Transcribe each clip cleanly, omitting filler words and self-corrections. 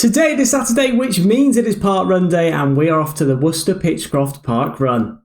Today it is Saturday, which means it is Park Run Day, and we are off to the Worcester Pitchcroft Parkrun.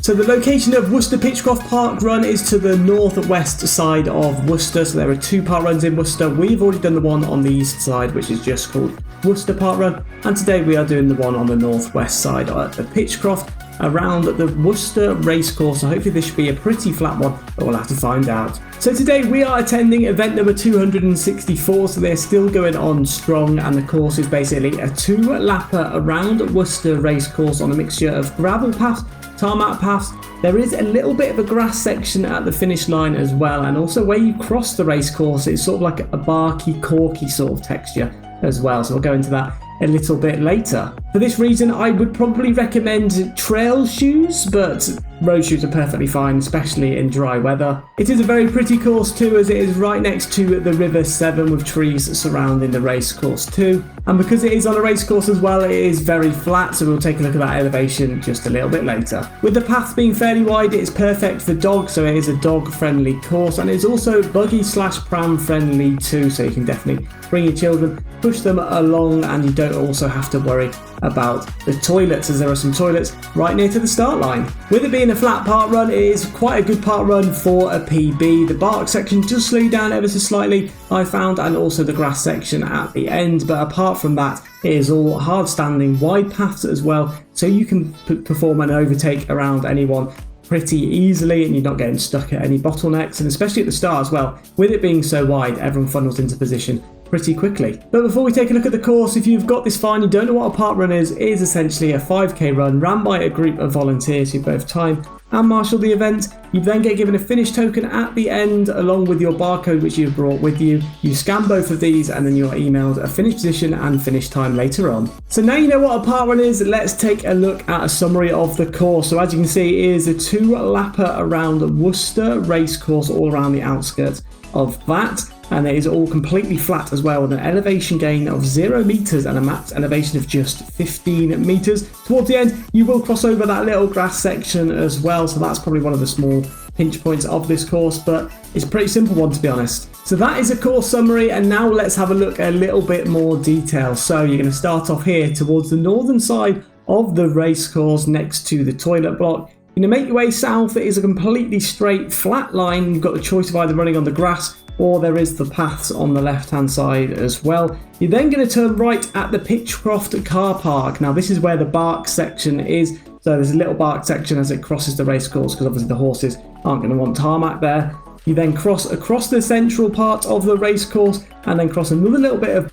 So the location of Worcester Pitchcroft Parkrun is to the northwest side of Worcester. So there are two park runs in Worcester. We've already done the one on the east side, which is just called Worcester Parkrun. And today we are doing the one on the northwest side at the Pitchcroft around the Worcester Racecourse. So hopefully this should be a pretty flat one, but we'll have to find out. So today we are attending event number 264, so they're still going on strong, and the course is basically a two-lapper around Worcester Racecourse on a mixture of gravel paths, tarmac paths. There is a little bit of a grass section at the finish line as well, and also where you cross the racecourse it's sort of like a barky, corky sort of texture as well, so we'll go into that a little bit later. For this reason I would probably recommend trail shoes, but road shoes are perfectly fine, especially in dry weather. It is a very pretty course too, as it is right next to the River Severn with trees surrounding the racecourse too. And because it is on a racecourse as well, it is very flat, so we'll take a look at that elevation just a little bit later. With the path being fairly wide, it's perfect for dogs, so it is a dog-friendly course, and it's also buggy/pram friendly too, so you can definitely bring your children, push them along, and you don't also have to worry about the toilets, as there are some toilets right near to the start line. With it being a flat park run, it is quite a good park run for a PB. The bark section does slow you down ever so slightly, I found, and also the grass section at the end, but apart from that it is all hard standing wide paths as well, so you can perform an overtake around anyone pretty easily and you're not getting stuck at any bottlenecks. And especially at the start as well, with it being so wide, everyone funnels into position pretty quickly. But before we take a look at the course, if you've got this far and you don't know what a park run is, it is essentially a 5k run ran by a group of volunteers who both time and marshal the event. You then get given a finish token at the end along with your barcode which you've brought with you. You scan both of these and then you're emailed a finish position and finish time later on. So now you know what a park run is, let's take a look at a summary of the course. So as you can see, it is a two-lapper around Worcester Racecourse all around the outskirts of that, and it is all completely flat as well, with an elevation gain of 0 meters and a max elevation of just 15 meters. Towards the end you will cross over that little grass section as well, so that's probably one of the small pinch points of this course, but it's a pretty simple one to be honest. So that is a course summary, and now let's have a look at a little bit more detail. So you're going to start off here towards the northern side of the racecourse next to the toilet block. You're going to make your way south. It is a completely straight flat line. You've got the choice of either running on the grass or there is the paths on the left hand side as well. You're then going to turn right at the Pitchcroft car park. Now this is where the bark section is, so there's a little bark section as it crosses the racecourse because obviously the horses aren't going to want tarmac there. You then cross across the central part of the racecourse and then cross another little bit of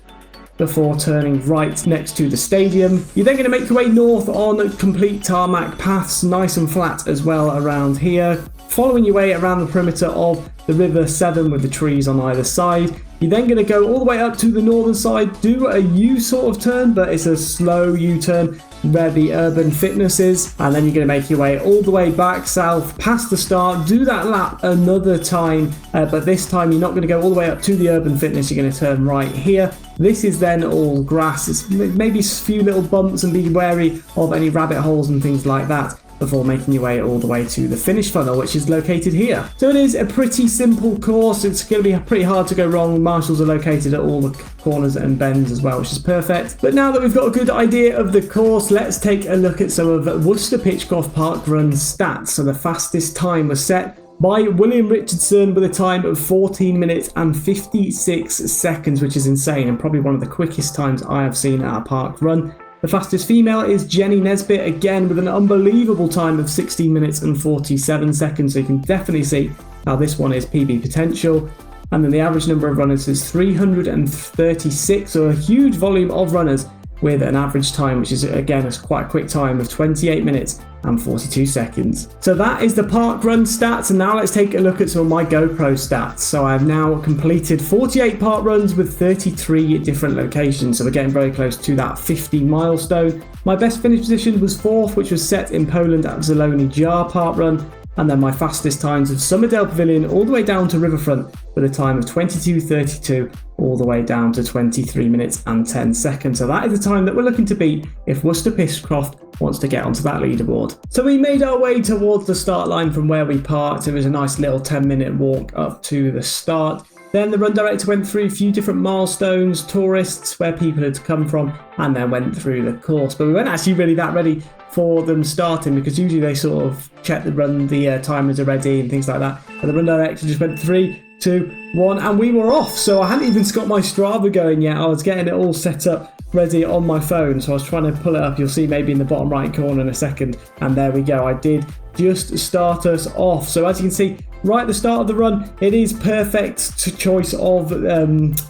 before turning right next to the stadium. You're then going to make your way north on complete tarmac paths, nice and flat as well around here, following your way around the perimeter of the River Severn with the trees on either side. You're then going to go all the way up to the northern side, do a U sort of turn, but it's a slow U-turn where the Urban Fitness is, and then you're going to make your way all the way back south past the start, do that lap another time, but this time you're not going to go all the way up to the Urban Fitness, you're going to turn right here. This is then all grass. It's maybe a few little bumps, and be wary of any rabbit holes and things like that before making your way all the way to the finish funnel, which is located here. So it is a pretty simple course. It's going to be pretty hard to go wrong. Marshals are located at all the corners and bends as well, which is perfect. But now that we've got a good idea of the course, let's take a look at some of Worcester Pitchcroft Parkrun stats. So the fastest time was set by William Richardson with a time of 14 minutes and 56 seconds, which is insane and probably one of the quickest times I have seen at a park run. The fastest female is Jenny Nesbitt, again with an unbelievable time of 16 minutes and 47 seconds, so you can definitely see how this one is PB potential. And then the average number of runners is 336, so a huge volume of runners with an average time, which is again quite a quick time of 28 minutes and 42 seconds. So that is the park run stats, and now let's take a look at some of my GoPro stats. So I've now completed 48 park runs with 33 different locations, so we're getting very close to that 50 milestone. My best finish position was 4th, which was set in Poland at Zielony Jar Park Run. And then my fastest times of Somerdale Pavilion all the way down to Riverfront with a time of 22:32 all the way down to 23 minutes and 10 seconds. So that is the time that we're looking to beat if Worcester Pitchcroft wants to get onto that leaderboard. So we made our way towards the start line from where we parked. It was a nice little 10-minute walk up to the start. Then the run director went through a few different milestones, tourists, where people had come from, and then went through the course. But we weren't actually really that ready for them starting, because usually they sort of check the timers are ready and things like that. But the run director just went 3, 2, 1, and we were off. So I hadn't even got my Strava going yet. I was getting it all set up ready on my phone, so I was trying to pull it up. You'll see maybe in the bottom right corner in a second, and there we go. I did just start us off. So as you can see, right at the start of the run, it is perfect choice of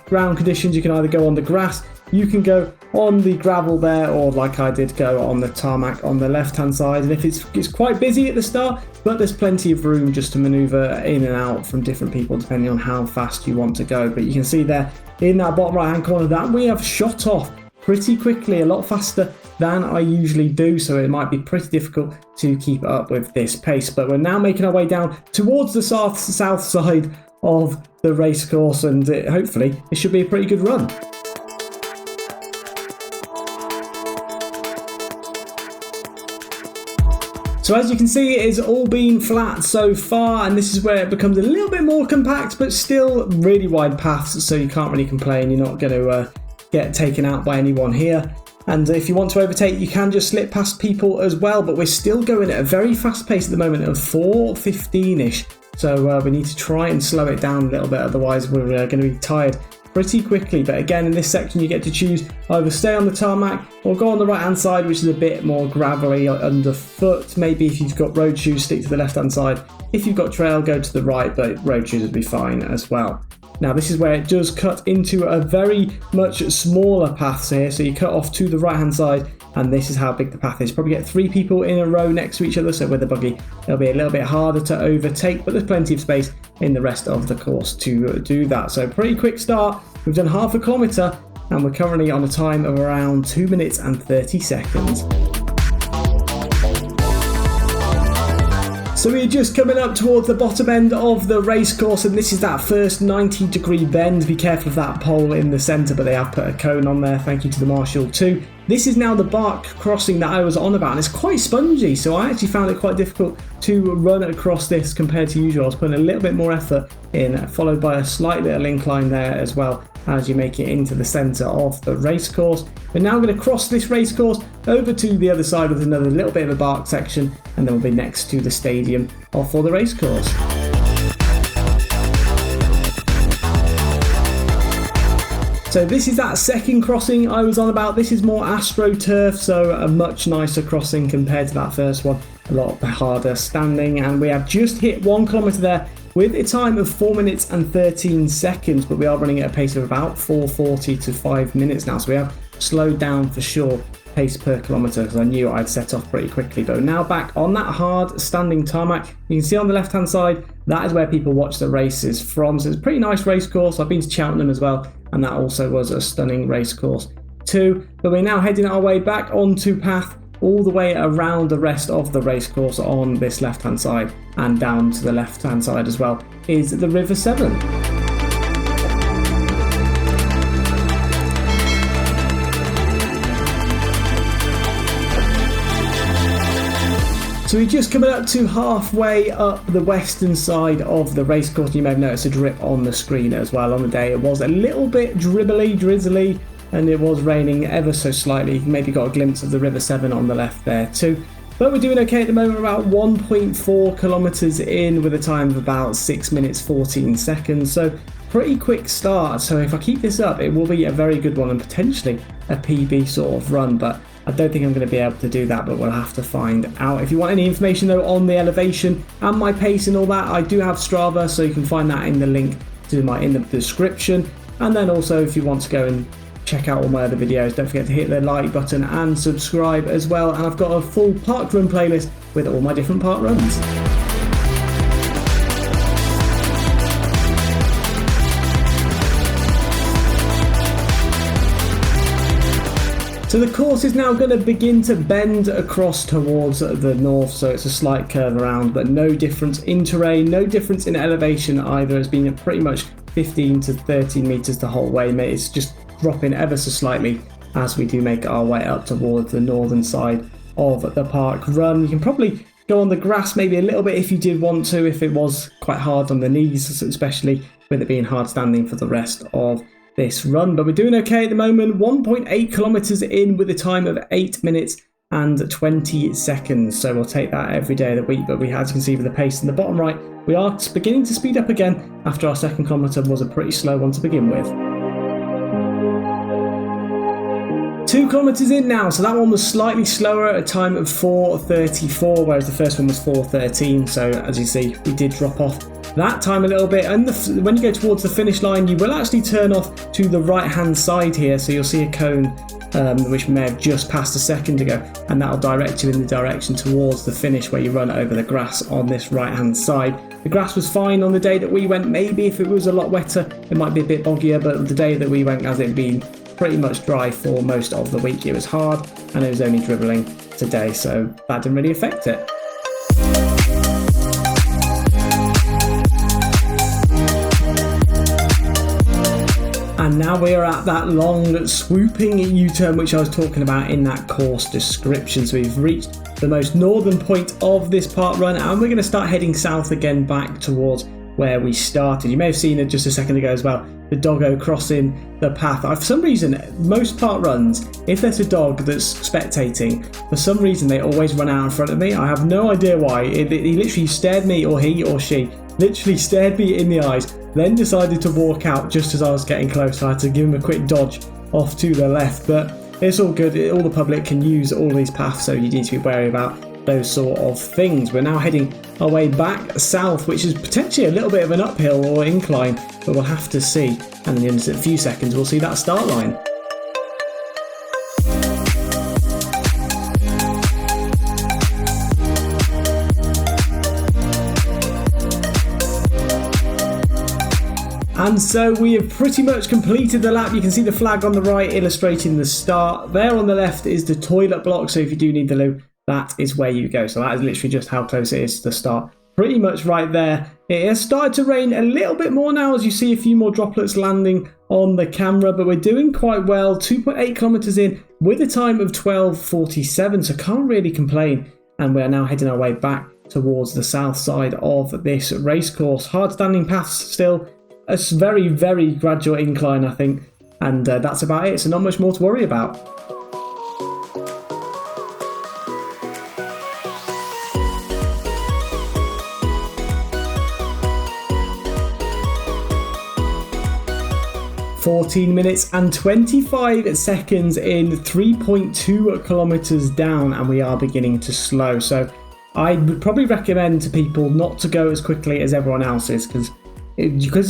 ground conditions. You can either go on the grass, you can go on the gravel there, or like I did, go on the tarmac on the left hand side. And if it's quite busy at the start, but there's plenty of room just to maneuver in and out from different people depending on how fast you want to go. But you can see there in that bottom right hand corner that we have shot off pretty quickly, a lot faster than I usually do, so it might be pretty difficult to keep up with this pace. But we're now making our way down towards the south side of the racecourse, and hopefully it should be a pretty good run. So as you can see, it has all been flat so far, and this is where it becomes a little bit more compact, but still really wide paths, so you can't really complain. You're not going to get taken out by anyone here. And if you want to overtake, you can just slip past people as well, but we're still going at a very fast pace at the moment of 4:15ish. So we need to try and slow it down a little bit, otherwise we're going to be tired pretty quickly. But again, in this section you get to choose either stay on the tarmac or go on the right hand side, which is a bit more gravelly underfoot. Maybe if you've got road shoes, stick to the left hand side. If you've got trail, go to the right, but road shoes would be fine as well. Now this is where it does cut into a very much smaller path here, so you cut off to the right hand side, and this is how big the path is. Probably get 3 people in a row next to each other, so with a buggy it'll be a little bit harder to overtake, but there's plenty of space in the rest of the course to do that. So pretty quick start. We've done half a kilometre and we're currently on a time of around 2 minutes and 30 seconds. So we're just coming up towards the bottom end of the racecourse, and this is that first 90-degree bend. Be careful of that pole in the centre, but they have put a cone on there. Thank you to the marshal too. This is now the bark crossing that I was on about, and it's quite spongy, so I actually found it quite difficult to run across this compared to usual. I was putting a little bit more effort in, followed by a slight little incline there as well as you make it into the centre of the racecourse. We're now going to cross this racecourse over to the other side with another little bit of a bark section, and then we'll be next to the stadium for the racecourse. So this is that second crossing I was on about. This is more AstroTurf, so a much nicer crossing compared to that first one. A lot harder standing, and we have just hit 1 kilometre there with a time of 4 minutes and 13 seconds, but we are running at a pace of about 4:40 to 5 minutes now, so we have slowed down for sure pace per kilometre, because I knew I'd set off pretty quickly. But we're now back on that hard standing tarmac. You can see on the left hand side, that is where people watch the races from, so it's a pretty nice race course. I've been to Cheltenham as well, and that also was a stunning race course too. But we're now heading our way back onto path all the way around the rest of the race course on this left hand side, and down to the left hand side as well is the River Severn. So we're just coming up to halfway up the western side of the racecourse. You may have noticed a drip on the screen as well. On the day it was a little bit drizzly, and it was raining ever so slightly. Maybe got a glimpse of the River Severn on the left there too. But we're doing okay at the moment, about 1.4 kilometres in with a time of about 6 minutes 14 seconds. So pretty quick start. So if I keep this up, it will be a very good one and potentially a PB sort of run. But I don't think I'm going to be able to do that, but we'll have to find out. If you want any information though on the elevation and my pace and all that, I do have Strava, so you can find that in the link to my in the description. And then also if you want to go and check out all my other videos, don't forget to hit the like button and subscribe as well. And I've got a full parkrun playlist with all my different park runs. So the course is now going to begin to bend across towards the north, so it's a slight curve around, but no difference in terrain, no difference in elevation either. It's been pretty much 15 to 13 metres the whole way. It's just dropping ever so slightly as we do make our way up towards the northern side of the park run. You can probably go on the grass maybe a little bit if you did want to, if it was quite hard on the knees, especially with it being hard standing for the rest of this run. But we're doing okay at the moment, 1.8 kilometers in with a time of 8 minutes and 20 seconds. So we'll take that every day of the week. But as you can see with the pace in the bottom right, we are beginning to speed up again after our second kilometer was a pretty slow one to begin with. 2 kilometers in now, so that one was slightly slower at a time of 4:34, whereas the first one was 4:13. So as you see, we did drop off that time a little bit. And when you go towards the finish line, you will actually turn off to the right hand side here, so you'll see a cone which may have just passed a second ago, and that'll direct you in the direction towards the finish where you run over the grass on this right hand side. The grass was fine on the day that we went. Maybe if it was a lot wetter it might be a bit boggier, but the day that we went, as it had been pretty much dry for most of the week, it was hard and it was only dribbling today, so that didn't really affect it. And now we are at that long swooping U-turn which I was talking about in that course description. So we've reached the most northern point of this park run, and we're going to start heading south again back towards where we started. You may have seen it just a second ago as well, the doggo crossing the path. For some reason, most park runs, if there's a dog that's spectating, for some reason they always run out in front of me. I have no idea why. He literally stared me, or he or she literally stared me in the eyes, then decided to walk out just as I was getting close. I had to give him a quick dodge off to the left, but it's all good. All the public can use all these paths, so you need to be wary about those sort of things. We're now heading our way back south, which is potentially a little bit of an uphill or incline, but we'll have to see. And in a few seconds we'll see that start line. And so we have pretty much completed the lap. You can see the flag on the right illustrating the start. There on the left is the toilet block, so if you do need the loo, that is where you go. So that is literally just how close it is to the start. Pretty much right there. It has started to rain a little bit more now, as you see a few more droplets landing on the camera, but we're doing quite well. 2.8 kilometers in with a time of 12:47, so can't really complain. And we're now heading our way back towards the south side of this racecourse. Hard standing paths still. A very, very gradual incline, I think, and that's about it, so not much more to worry about. "14 minutes and 25 seconds in, 3.2 kilometers down, and we are beginning to slow. So I would probably recommend to people not to go as quickly as everyone else is, because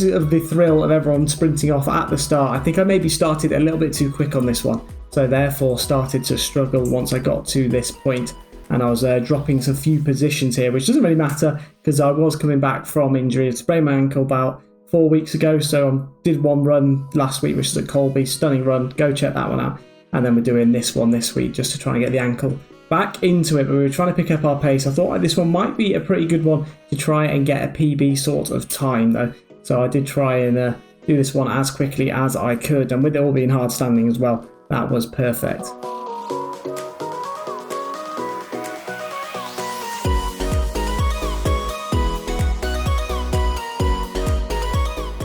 of the thrill of everyone sprinting off at the start. I think I maybe started a little bit too quick on this one, so therefore started to struggle once I got to this point, and I was dropping a few positions here, which doesn't really matter because I was coming back from injury. I sprained my ankle about 4 weeks ago, so I did one run last week, which is at Colby, stunning run, go check that one out, and then we're doing this one this week just to try and get the ankle back into it. But we were trying to pick up our pace. I thought this one might be a pretty good one to try and get a PB sort of time though, so I did try and do this one as quickly as I could, and with it all being hard standing as well, that was perfect.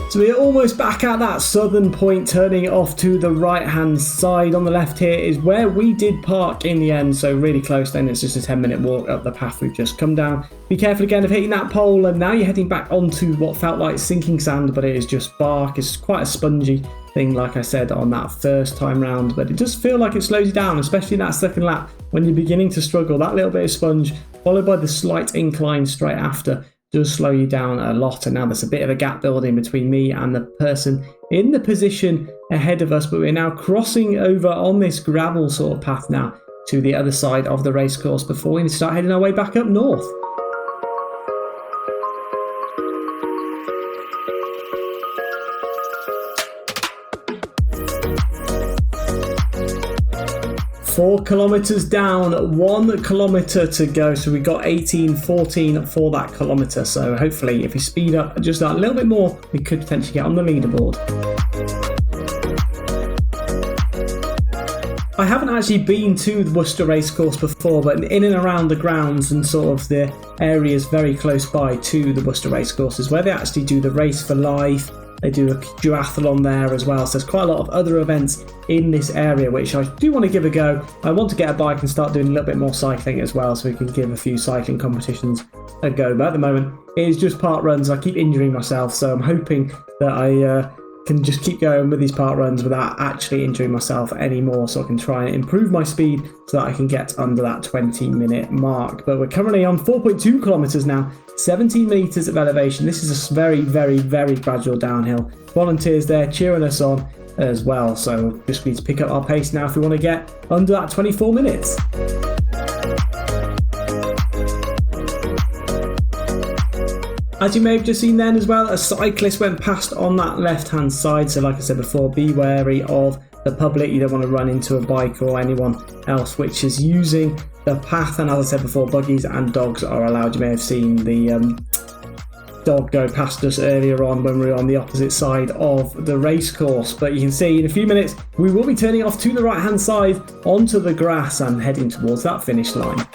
So we're almost back at that southern point, turning off to the right hand side. On the left here is where we did park in the end, so really close then. It's just a 10-minute walk up the path we've just come down. Be careful again of hitting that pole, and now you're heading back onto what felt like sinking sand, but it is just bark. It's quite a spongy thing, like I said, on that first time round, but it does feel like it slows you down, especially in that second lap when you're beginning to struggle. That little bit of sponge followed by the slight incline straight after does slow you down a lot. And now there's a bit of a gap building between me and the person in the position ahead of us, but we're now crossing over on this gravel sort of path now to the other side of the racecourse before we start heading our way back up north. Four kilometres down, 1 kilometre to go. So we got 18:14 for that kilometre. So hopefully if we speed up just that little bit more, we could potentially get on the leaderboard. I haven't actually been to the Worcester Racecourse before, but in and around the grounds and sort of the areas very close by to the Worcester Racecourse is where they actually do the Race for Life. They do a duathlon there as well, so there's quite a lot of other events in this area which I do want to give a go. I want to get a bike and start doing a little bit more cycling as well, so we can give a few cycling competitions a go. But at the moment it is just park runs. I keep injuring myself, so I'm hoping that I can just keep going with these park runs without actually injuring myself anymore, so I can try and improve my speed so that I can get under that 20-minute mark. But we're currently on 4.2 kilometres now, 17 metres of elevation. This is a very, very, very gradual downhill. Volunteers there cheering us on as well, so just need to pick up our pace now if we want to get under that 24 minutes. As you may have just seen then as well, a cyclist went past on that left hand side, so like I said before, be wary of the public. You don't want to run into a bike or anyone else which is using the path, and as I said before, buggies and dogs are allowed. You may have seen the dog go past us earlier on when we were on the opposite side of the racecourse, but you can see in a few minutes we will be turning off to the right hand side onto the grass and heading towards that finish line.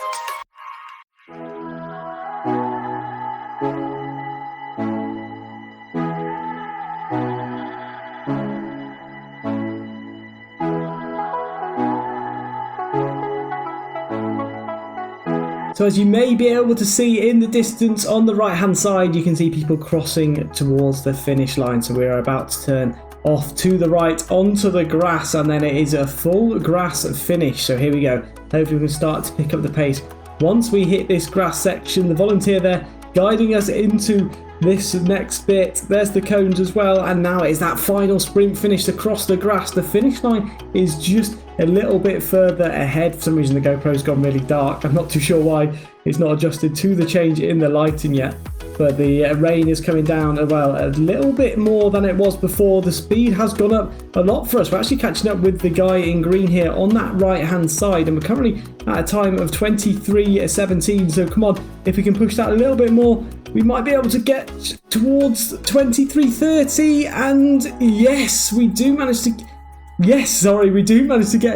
So as you may be able to see in the distance on the right hand side, you can see people crossing towards the finish line. So we're about to turn off to the right onto the grass, and then it is a full grass finish. So here we go. Hopefully we can start to pick up the pace once we hit this grass section. The volunteer there guiding us into this next bit. There's the cones as well, and now it is that final sprint finish across the grass. The finish line is just a little bit further ahead. For some reason the GoPro's gone really dark. I'm not too sure why it's not adjusted to the change in the lighting yet, but the rain is coming down as well a little bit more than it was before. The speed has gone up a lot for us. We're actually catching up with the guy in green here on that right hand side, and we're currently at a time of 23:17. So come on, if we can push that a little bit more, we might be able to get towards 23:30, and yes, we do manage to get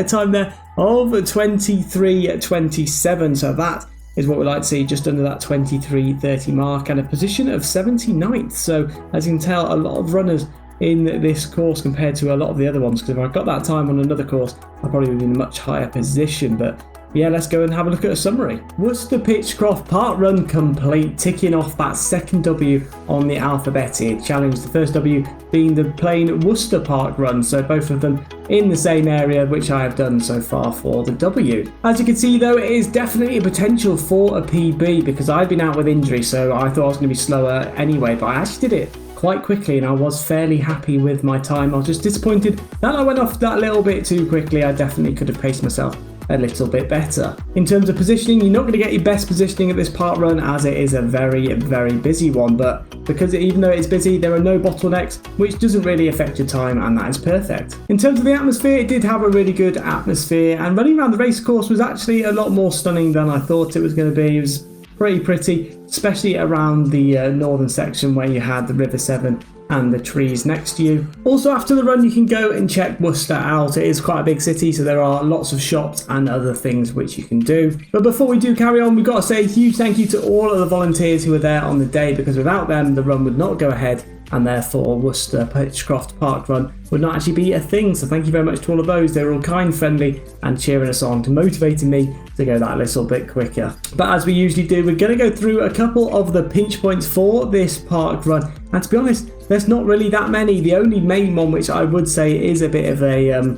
a time there of 23:27. So that is what we like to see, just under that 23:30 mark, and a position of 79th. So as you can tell, a lot of runners in this course compared to a lot of the other ones, because if I got that time on another course, I probably would be in a much higher position. But yeah, let's go and have a look at a summary. Worcester Pitchcroft Parkrun complete, ticking off that second W on the alphabetic challenge. The first W being the plain Worcester Parkrun, so both of them in the same area, which I have done so far for the W. As you can see though, it is definitely a potential for a PB, because I've been out with injury, so I thought I was going to be slower anyway, but I actually did it quite quickly and I was fairly happy with my time. I was just disappointed that I went off that little bit too quickly. I definitely could have paced myself a little bit better. In terms of positioning, you're not going to get your best positioning at this park run, as it is a very, very busy one, but because even though it's busy, there are no bottlenecks, which doesn't really affect your time, and that is perfect. In terms of the atmosphere, it did have a really good atmosphere, and running around the race course was actually a lot more stunning than I thought it was going to be. It was pretty, especially around the northern section where you had the River Severn and the trees next to you. Also, after the run, you can go and check Worcester out. It is quite a big city, so there are lots of shops and other things which you can do. But before we do carry on, we've got to say a huge thank you to all of the volunteers who were there on the day, because without them, the run would not go ahead, and therefore Worcester Pitchcroft Parkrun would not actually be a thing. So thank you very much to all of those. They were all kind, friendly, and cheering us on, to motivating me to go that little bit quicker. But as we usually do, we're going to go through a couple of the pinch points for this park run, and to be honest, there's not really that many. The only main one which I would say is a bit of a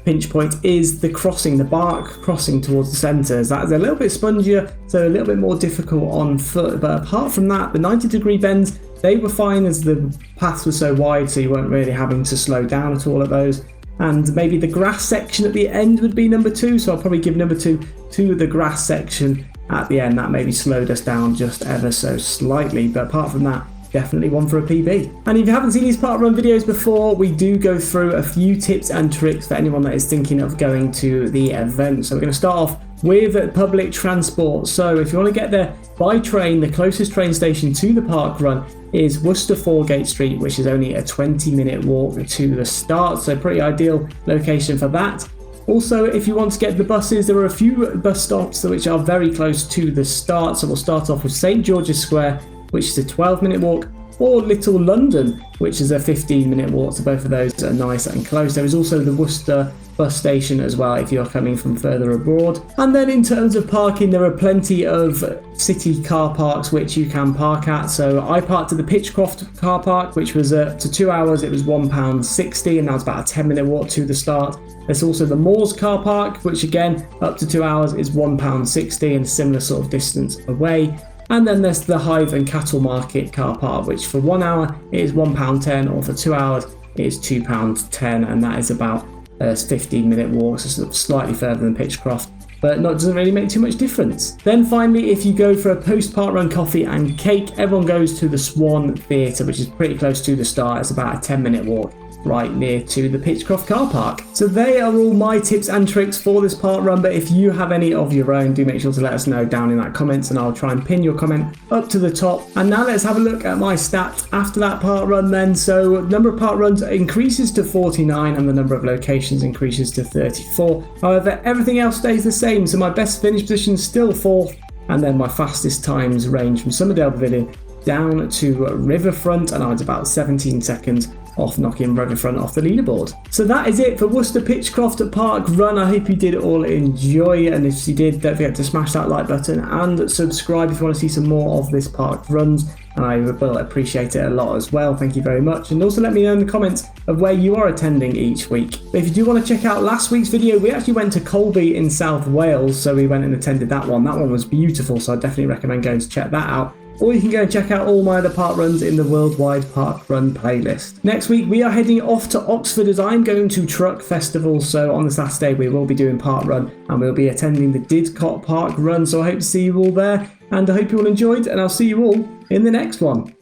pinch point is the crossing, the bark crossing towards the centres. That is a little bit spongier, so a little bit more difficult on foot. But apart from that, the 90-degree bends, they were fine as the paths were so wide, so you weren't really having to slow down at all at those. And maybe the grass section at the end would be number 2, so I'll probably give number 2 to the grass section at the end. That maybe slowed us down just ever so slightly, but apart from that, definitely one for a PB. And if you haven't seen these parkrun videos before, we do go through a few tips and tricks for anyone that is thinking of going to the event. So we're going to start off with public transport. So if you want to get there by train, the closest train station to the parkrun is Worcester Foregate Street, which is only a 20-minute walk to the start, so pretty ideal location for that. Also, if you want to get the buses, there are a few bus stops which are very close to the start. So we'll start off with St George's Square, which is a 12-minute walk, or Little London, which is a 15-minute walk. So both of those are nice and close. There is also the Worcester bus station as well if you're coming from further abroad. And then in terms of parking, there are plenty of city car parks which you can park at. So I parked at the Pitchcroft car park, which was to 2 hours, it was £1.60, and that was about a 10-minute walk to the start. There's also the Moors car park, which again, up to 2 hours is £1.60 and similar sort of distance away. And then there's the Hive and Cattle Market car park, which for 1 hour it is £1.10, or for 2 hours it is £2.10, and that is about a 15-minute walk, so sort of slightly further than Pitchcroft, but doesn't really make too much difference. Then finally, if you go for a post-parkrun coffee and cake, everyone goes to the Swan Theatre, which is pretty close to the start. It's about a 10-minute walk right near to the Pitchcroft car park. So they are all my tips and tricks for this parkrun, but if you have any of your own, do make sure to let us know down in that comments, and I'll try and pin your comment up to the top. And now let's have a look at my stats after that parkrun then. So number of parkruns increases to 49 and the number of locations increases to 34. However, everything else stays the same, so my best finish position is still 4th, and then my fastest times range from Somerdale Pavilion down to Riverfront, and I was about 17 seconds off knocking Riverfront off the leaderboard. So that is it for Worcester Pitchcroft Park Run. I hope you did all enjoy, and if you did, don't forget to smash that like button and subscribe if you want to see some more of this park runs, and I will appreciate it a lot as well. Thank you very much, and also let me know in the comments of where you are attending each week. But if you do want to check out last week's video, we actually went to Colby in South Wales, so we went and attended that one. That one was beautiful, so I definitely recommend going to check that out. Or you can go and check out all my other park runs in the Worldwide Park Run playlist. Next week, we are heading off to Oxford as I'm going to Truck Festival. So on the Saturday, we will be doing park run, and we'll be attending the Didcot Park Run. So I hope to see you all there, and I hope you all enjoyed, and I'll see you all in the next one.